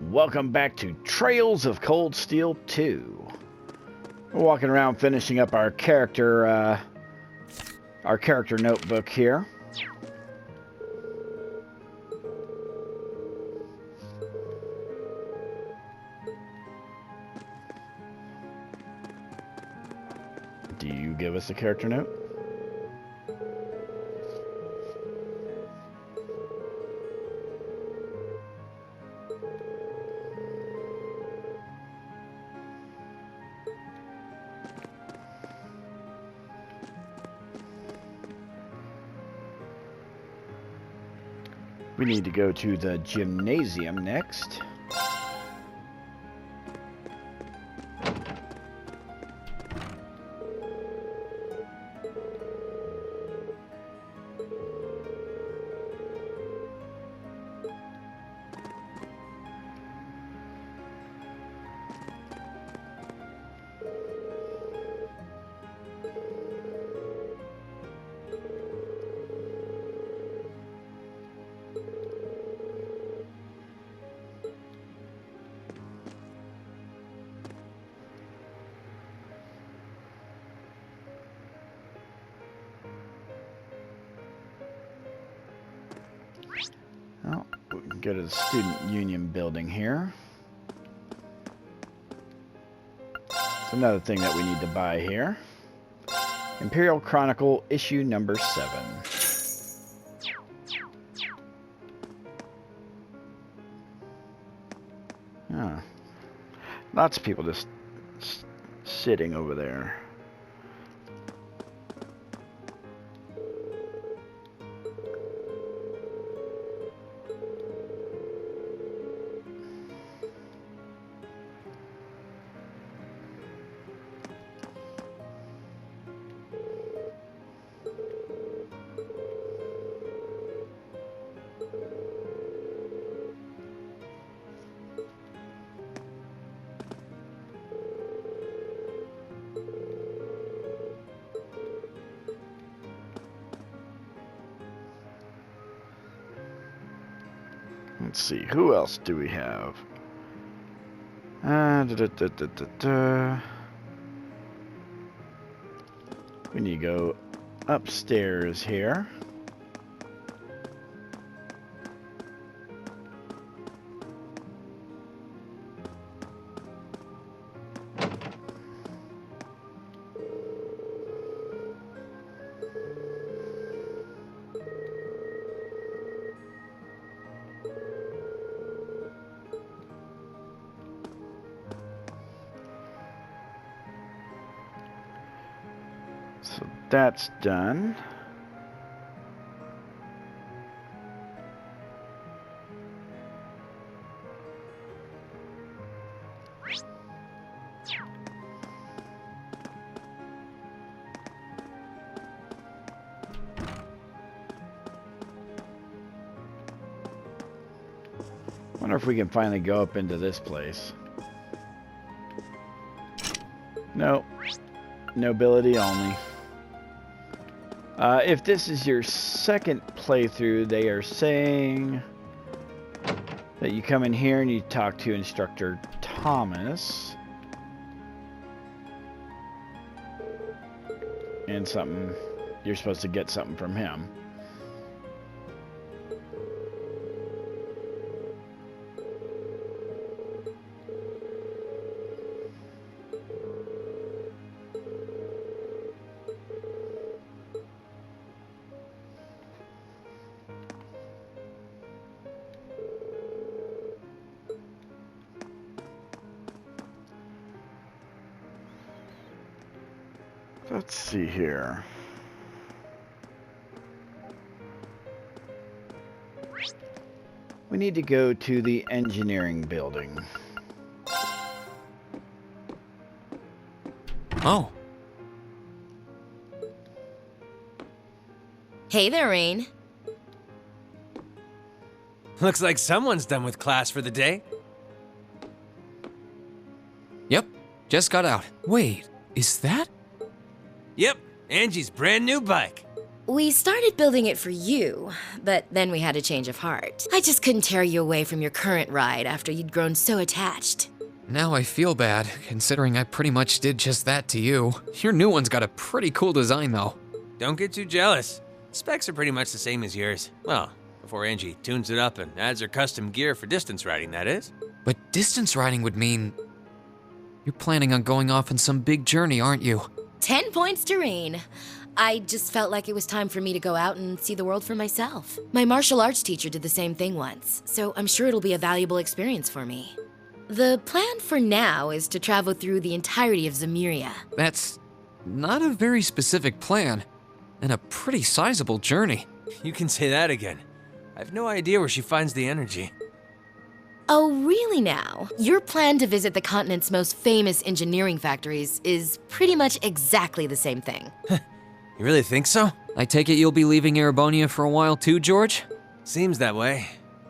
Welcome back to Trails of Cold Steel 2. We're walking around finishing up our character notebook here. Do you give us a character note? We need to go to the gymnasium next. Well, we can go to the student union building here. It's another thing that we need to buy here. Imperial Chronicle issue number 7. Oh. Lots of people just sitting over there. Let's see, who else do we have? We need to go upstairs here. So that's done. Wonder if we can finally go up into this place. Nope. Nobility only. If this is your second playthrough, they are saying that you come in here and you talk to Instructor Thomas. And you're supposed to get something from him. Let's see here. We need to go to the engineering building. Oh. Hey there, Rain. Looks like someone's done with class for the day. Yep, just got out. Wait, is that? Yep, Angie's brand new bike. We started building it for you, but then we had a change of heart. I just couldn't tear you away from your current ride after you'd grown so attached. Now I feel bad, considering I pretty much did just that to you. Your new one's got a pretty cool design, though. Don't get too jealous. Specs are pretty much the same as yours. Well, before Angie tunes it up and adds her custom gear for distance riding, that is. But distance riding would mean... You're planning on going off on some big journey, aren't you? 10 points to Rean. I just felt like it was time for me to go out and see the world for myself. My martial arts teacher did the same thing once, so I'm sure it'll be a valuable experience for me. The plan for now is to travel through the entirety of Zemuria. That's not a very specific plan, and a pretty sizable journey. You can say that again. I have no idea where she finds the energy. Oh, really now? Your plan to visit the continent's most famous engineering factories is pretty much exactly the same thing. You really think so? I take it you'll be leaving Erebonia for a while too, George? Seems that way.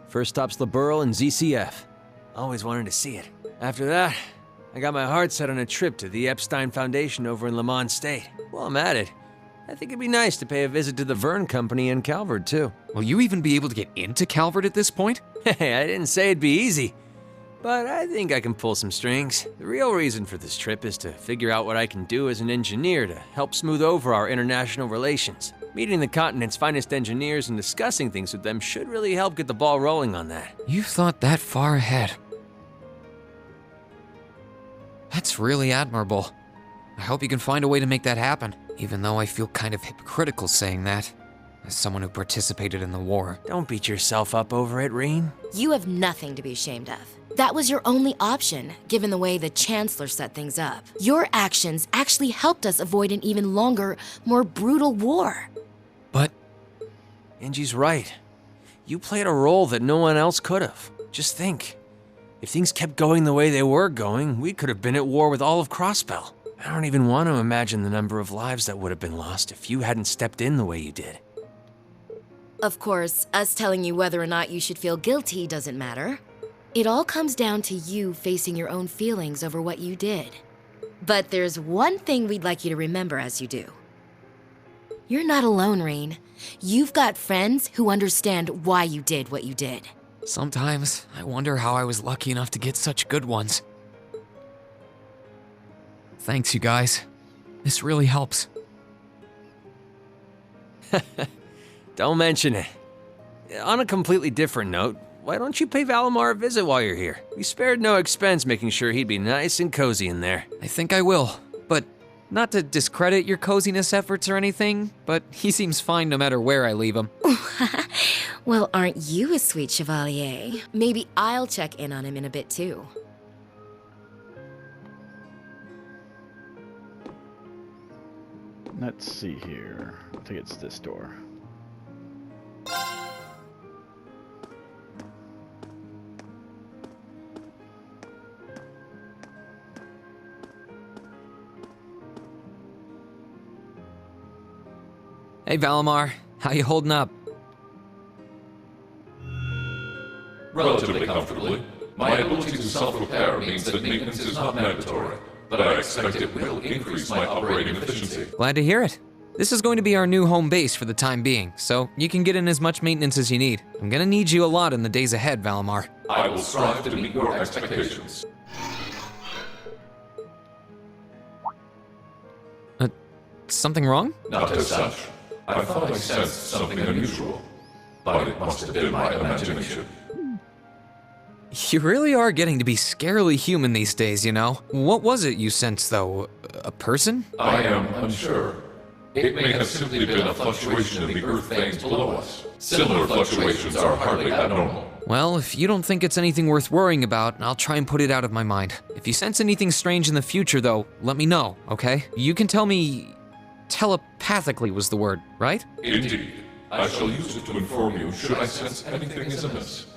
First stop's the Burl and ZCF. Always wanted to see it. After that, I got my heart set on a trip to the Epstein Foundation over in Lamont State. While I'm at it, I think it'd be nice to pay a visit to the Vern Company in Calvert, too. Will you even be able to get into Calvert at this point? Hey, I didn't say it'd be easy. But I think I can pull some strings. The real reason for this trip is to figure out what I can do as an engineer to help smooth over our international relations. Meeting the continent's finest engineers and discussing things with them should really help get the ball rolling on that. You've thought that far ahead. That's really admirable. I hope you can find a way to make that happen, even though I feel kind of hypocritical saying that, as someone who participated in the war. Don't beat yourself up over it, Rean. You have nothing to be ashamed of. That was your only option, given the way the Chancellor set things up. Your actions actually helped us avoid an even longer, more brutal war. But... Angie's right. You played a role that no one else could have. Just think. If things kept going the way they were going, we could have been at war with all of Crossbell. I don't even want to imagine the number of lives that would have been lost if you hadn't stepped in the way you did. Of course, us telling you whether or not you should feel guilty doesn't matter. It all comes down to you facing your own feelings over what you did. But there's one thing we'd like you to remember as you do. You're not alone, Rean. You've got friends who understand why you did what you did. sometimes I wonder how I was lucky enough to get such good ones. Thanks, you guys. This really helps. Don't mention it. On a completely different note, why don't you pay Valimar a visit while you're here? We spared no expense making sure he'd be nice and cozy in there. I think I will, but not to discredit your coziness efforts or anything, but he seems fine no matter where I leave him. Well, aren't you a sweet chevalier? Maybe I'll check in on him in a bit too. Let's see here. I think it's this door. Hey, Valimar. How you holding up? Relatively comfortably. My ability to self-repair means that maintenance is not mandatory, but I expect it will increase my operating efficiency. Glad to hear it. This is going to be our new home base for the time being, so you can get in as much maintenance as you need. I'm gonna need you a lot in the days ahead, Valimar. I will strive to meet your expectations. Something wrong? Not as such. I thought I sensed something unusual, but it must have been my imagination. You really are getting to be scarily human these days, you know? What was it you sensed, though? A person? I am unsure. It may have simply been a fluctuation in the earth veins below us. Similar fluctuations are hardly abnormal. Well, if you don't think it's anything worth worrying about, I'll try and put it out of my mind. If you sense anything strange in the future, though, let me know, okay? You can tell me... telepathically was the word, right? Indeed. I shall use it to inform you should I sense anything is amiss.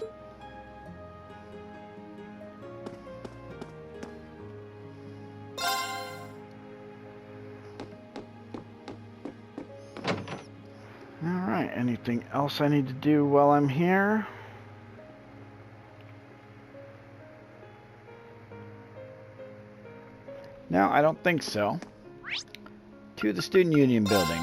Alright, anything else I need to do while I'm here? No, I don't think so. To the Student Union building.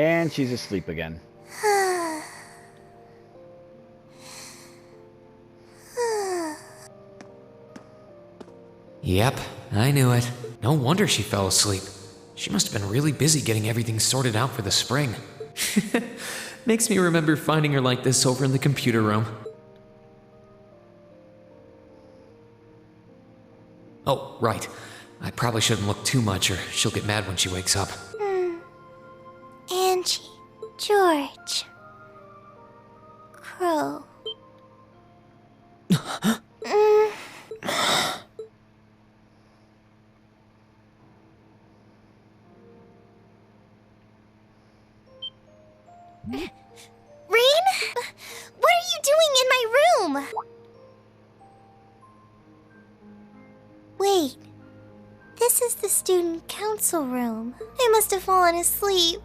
And she's asleep again. Yep, I knew it. No wonder she fell asleep. She must have been really busy getting everything sorted out for the spring. Makes me remember finding her like this over in the computer room. Oh, right. I probably shouldn't look too much or she'll get mad when she wakes up. Angie, George, Crow. Rean? What are you doing in my room? Wait, this is the student council room. I must have fallen asleep.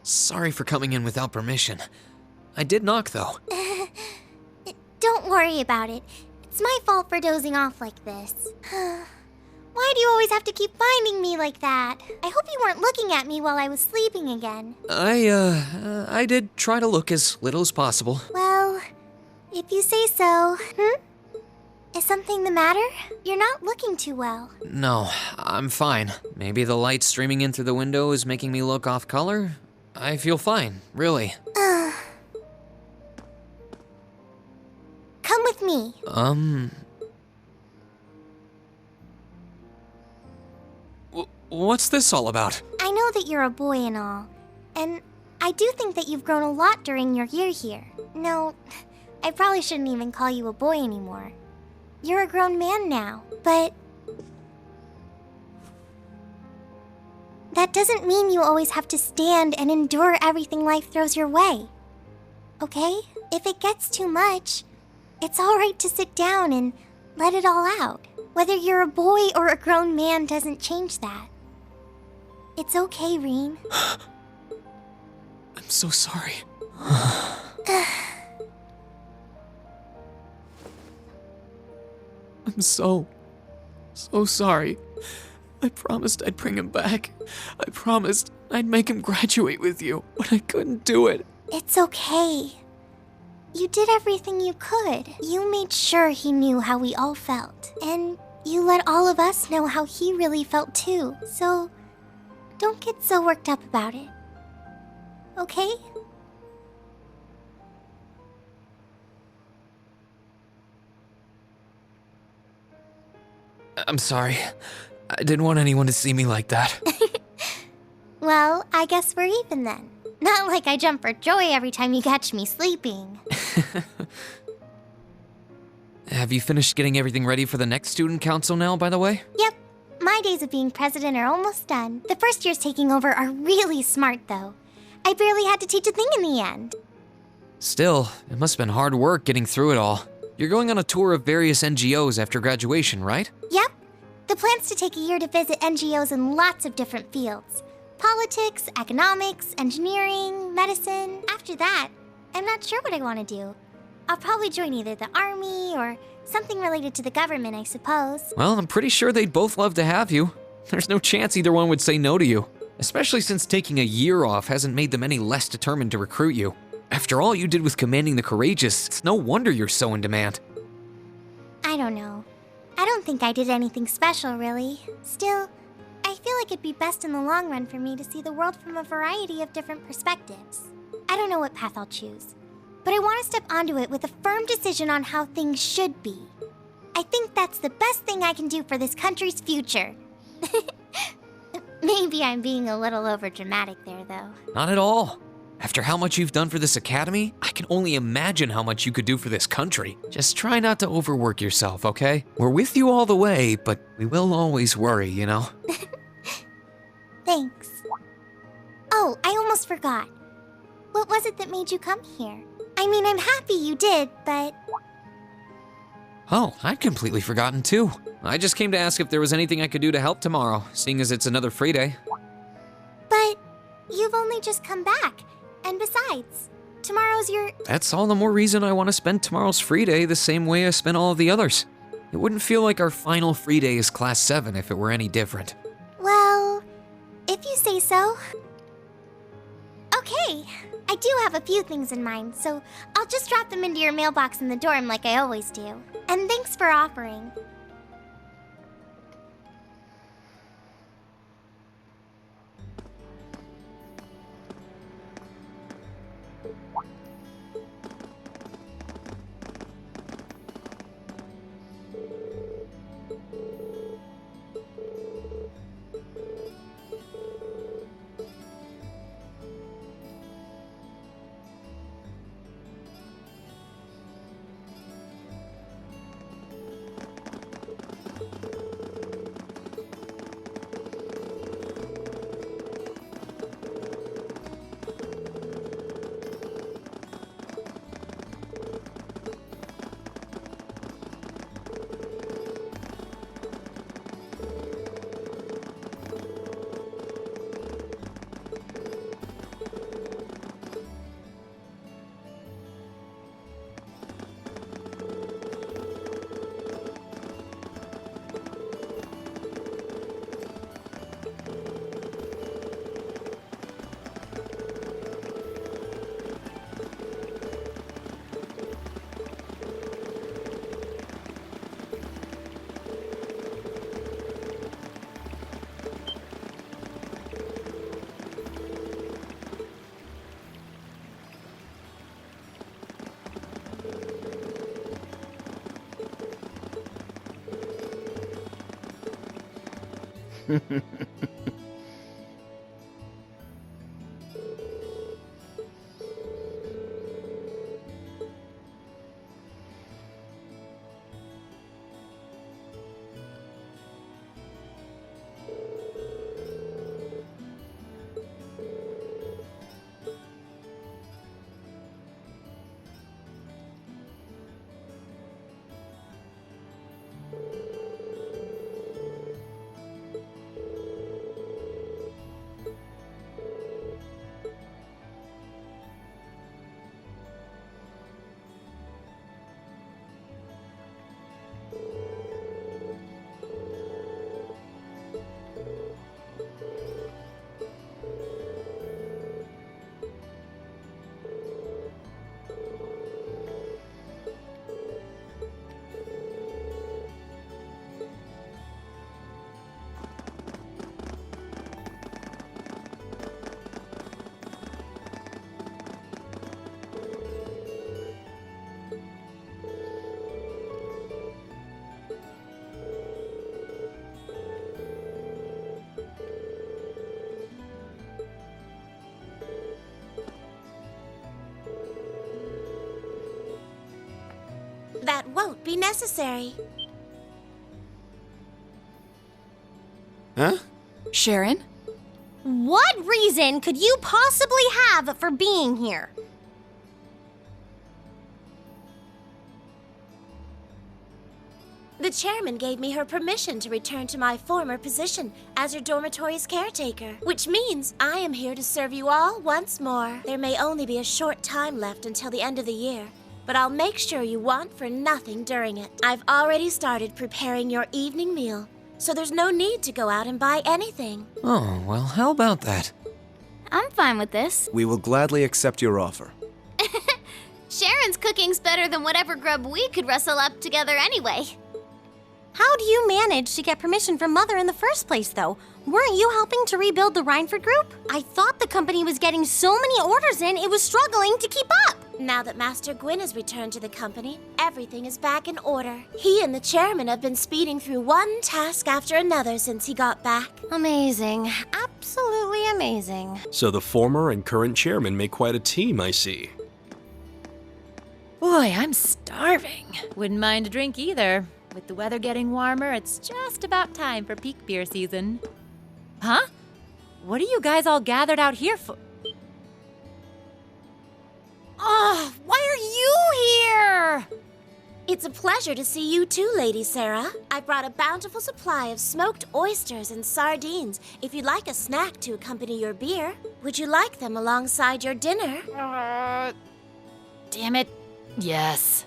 Sorry for coming in without permission. I did knock, though. Don't worry about it. It's my fault for dozing off like this. Why do you always have to keep finding me like that? I hope you weren't looking at me while I was sleeping again. I did try to look as little as possible. Well, if you say so. Is something the matter? You're not looking too well. No, I'm fine. Maybe the light streaming in through the window is making me look off color? I feel fine, really. Come with me. What's this all about? I know that you're a boy and all, and I do think that you've grown a lot during your year here. No, I probably shouldn't even call you a boy anymore. You're a grown man now, but that doesn't mean you always have to stand and endure everything life throws your way. Okay? If it gets too much, it's alright to sit down and let it all out. Whether you're a boy or a grown man doesn't change that. It's okay, Rean. I'm so sorry. I'm so sorry. I promised I'd bring him back. I promised I'd make him graduate with you, but I couldn't do it. It's okay. You did everything you could. You made sure he knew how we all felt. And you let all of us know how he really felt too. So, don't get so worked up about it. Okay? I'm sorry. I didn't want anyone to see me like that. Well, I guess we're even then. Not like I jump for joy every time you catch me sleeping. Have you finished getting everything ready for the next student council now, by the way? Yep. My days of being president are almost done. The first years taking over are really smart, though. I barely had to teach a thing in the end. Still, it must have been hard work getting through it all. You're going on a tour of various NGOs after graduation, right? Yep. The plan's to take a year to visit NGOs in lots of different fields. Politics, economics, engineering, medicine. After that, I'm not sure what I want to do. I'll probably join either the army or something related to the government, I suppose. Well, I'm pretty sure they'd both love to have you. There's no chance either one would say no to you. Especially since taking a year off hasn't made them any less determined to recruit you. After all you did with commanding the Courageous, it's no wonder you're so in demand. I don't know. I don't think I did anything special, really. Still, I feel like it'd be best in the long run for me to see the world from a variety of different perspectives. I don't know what path I'll choose, but I want to step onto it with a firm decision on how things should be. I think that's the best thing I can do for this country's future. Maybe I'm being a little overdramatic there, though. Not at all. After how much you've done for this academy, I can only imagine how much you could do for this country. Just try not to overwork yourself, okay? We're with you all the way, but we will always worry, you know? Thanks. Oh, I almost forgot. What was it that made you come here? I mean, I'm happy you did, but... Oh, I'd completely forgotten too. I just came to ask if there was anything I could do to help tomorrow, seeing as it's another free day. But you've only just come back. And besides, tomorrow's your... That's all the more reason I want to spend tomorrow's free day the same way I spent all of the others. It wouldn't feel like our final free day is Class 7 if it were any different. Well, If you say so. Okay, I do have a few things in mind, so I'll just drop them into your mailbox in the dorm like I always do. And thanks for offering. That won't be necessary. Huh? Sharon? What reason could you possibly have for being here? The chairman gave me her permission to return to my former position as your dormitory's caretaker, which means I am here to serve you all once more. There may only be a short time left until the end of the year, but I'll make sure you want for nothing during it. I've already started preparing your evening meal, so there's no need to go out and buy anything. Oh, well, how about that? I'm fine with this. We will gladly accept your offer. Sharon's cooking's better than whatever grub we could rustle up together anyway. How do you manage to get permission from Mother in the first place, though? Weren't you helping to rebuild the Rhineford Group? I thought the company was getting so many orders in, it was struggling to keep up. Now that Master Gwyn has returned to the company, everything is back in order. He and the chairman have been speeding through one task after another since he got back. Amazing. Absolutely amazing. So the former and current chairman make quite a team, I see. Boy, I'm starving. Wouldn't mind a drink either. With the weather getting warmer, it's just about time for peak beer season. Huh? What are you guys all gathered out here for? Oh, why are you here? It's a pleasure to see you too, Lady Sarah. I brought a bountiful supply of smoked oysters and sardines if you'd like a snack to accompany your beer. Would you like them alongside your dinner? Damn it. Yes.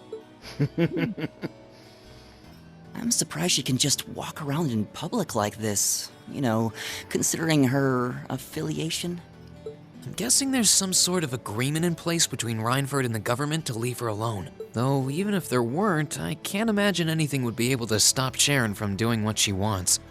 I'm surprised she can just walk around in public like this. You know, considering her affiliation. I'm guessing there's some sort of agreement in place between Reinford and the government to leave her alone. Though, even if there weren't, I can't imagine anything would be able to stop Sharon from doing what she wants.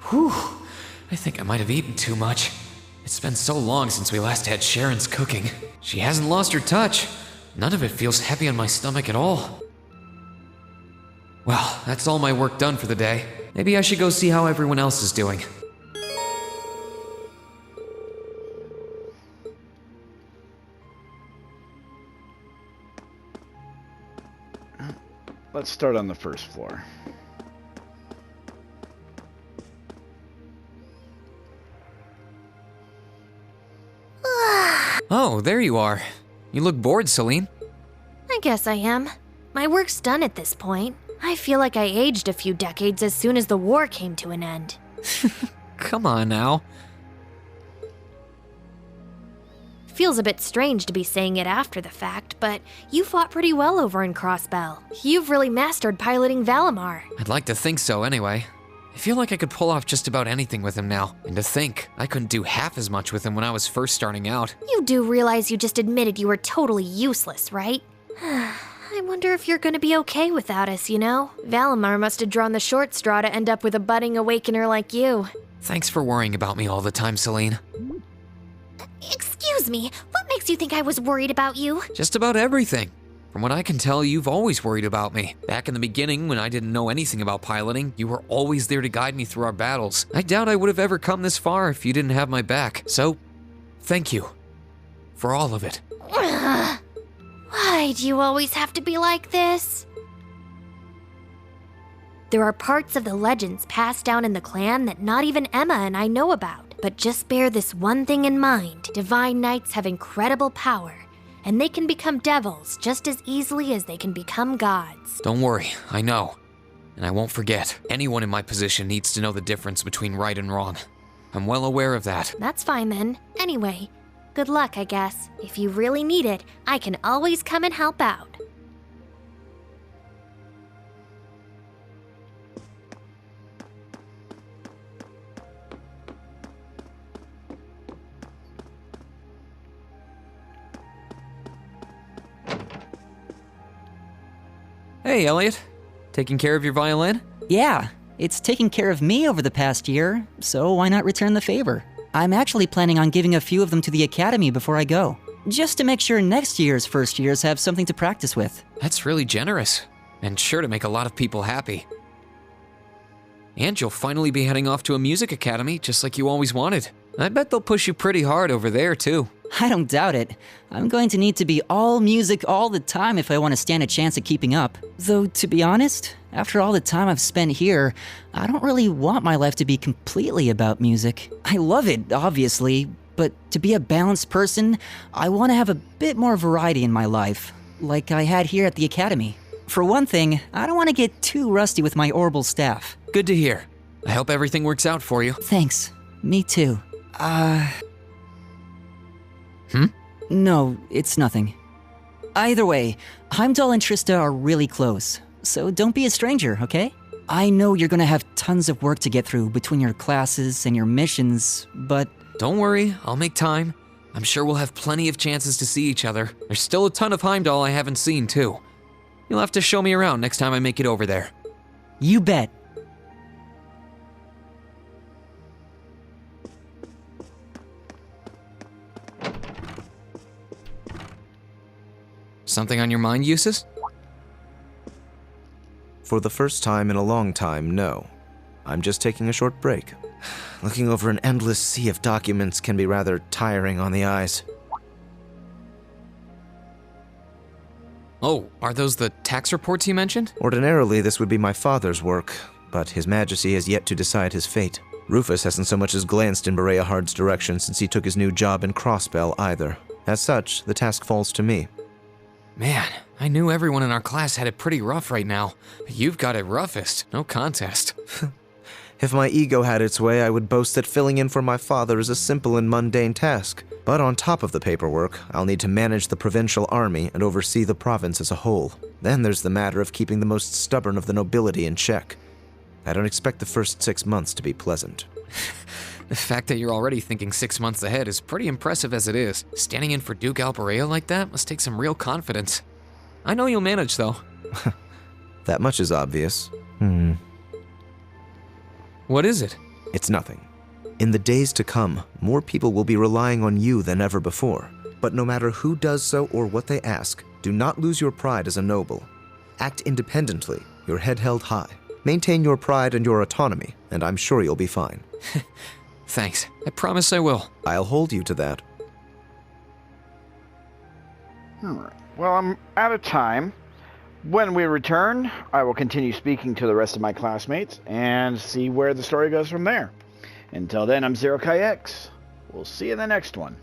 Whew, I think I might have eaten too much. It's been so long since we last had Sharon's cooking. She hasn't lost her touch. None of it feels heavy on my stomach at all. Well, that's all my work done for the day. Maybe I should go see how everyone else is doing. Let's start on the first floor. Oh, there you are. You look bored, Celine. I guess I am. My work's done at this point. I feel like I aged a few decades as soon as the war came to an end. Come on now. Feels a bit strange to be saying it after the fact, but you fought pretty well over in Crossbell. You've really mastered piloting Valimar. I'd like to think so anyway. I feel like I could pull off just about anything with him now. And to think, I couldn't do half as much with him when I was first starting out. You do realize you just admitted you were totally useless, right? I wonder if you're gonna be okay without us, you know? Valimar must have drawn the short straw to end up with a budding awakener like you. Thanks for worrying about me all the time, Celine. Excuse me, what makes you think I was worried about you? Just about everything. From what I can tell, you've always worried about me. Back in the beginning, when I didn't know anything about piloting, you were always there to guide me through our battles. I doubt I would have ever come this far if you didn't have my back. So, thank you. For all of it. Why do you always have to be like this? There are parts of the legends passed down in the clan that not even Emma and I know about. But just bear this one thing in mind. Divine Knights have incredible power, and they can become devils just as easily as they can become gods. Don't worry, I know. And I won't forget. Anyone in my position needs to know the difference between right and wrong. I'm well aware of that. That's fine then. Anyway, good luck, I guess. If you really need it, I can always come and help out. Hey, Elliot. Taking care of your violin? Yeah, it's taken care of me over the past year, so why not return the favor? I'm actually planning on giving a few of them to the academy before I go, just to make sure next year's first years have something to practice with. That's really generous, and sure to make a lot of people happy. And you'll finally be heading off to a music academy, just like you always wanted. I bet they'll push you pretty hard over there, too. I don't doubt it. I'm going to need to be all music all the time if I want to stand a chance at keeping up. Though, to be honest, after all the time I've spent here, I don't really want my life to be completely about music. I love it, obviously, but to be a balanced person, I want to have a bit more variety in my life, like I had here at the academy. For one thing, I don't want to get too rusty with my orbital staff. Good to hear. I hope everything works out for you. Thanks. Me too. No, it's nothing. Either way, Heimdall and Trista are really close, so don't be a stranger, okay? I know you're gonna have tons of work to get through between your classes and your missions, but... Don't worry, I'll make time. I'm sure we'll have plenty of chances to see each other. There's still a ton of Heimdall I haven't seen, too. You'll have to show me around next time I make it over there. You bet. Something on your mind, Eustace? For the first time in a long time, no. I'm just taking a short break. Looking over an endless sea of documents can be rather tiring on the eyes. Oh, are those the tax reports you mentioned? Ordinarily, this would be my father's work, but His Majesty has yet to decide his fate. Rufus hasn't so much as glanced in Berea Hard's direction since he took his new job in Crossbell either. As such, the task falls to me. Man, I knew everyone in our class had it pretty rough right now. But you've got it roughest, no contest. If my ego had its way, I would boast that filling in for my father is a simple and mundane task. But on top of the paperwork, I'll need to manage the provincial army and oversee the province as a whole. Then there's the matter of keeping the most stubborn of the nobility in check. I don't expect the first 6 months to be pleasant. The fact that you're already thinking 6 months ahead is pretty impressive as it is. Standing in for Duke Alberea like that must take some real confidence. I know you'll manage, though. That much is obvious. What is it? It's nothing. In the days to come, more people will be relying on you than ever before. But no matter who does so or what they ask, do not lose your pride as a noble. Act independently, your head held high. Maintain your pride and your autonomy, and I'm sure you'll be fine. Thanks. I promise I will. I'll hold you to that. Alright. Well, I'm out of time. When we return, I will continue speaking to the rest of my classmates and see where the story goes from there. Until then, I'm Zero Kai X. We'll see you in the next one.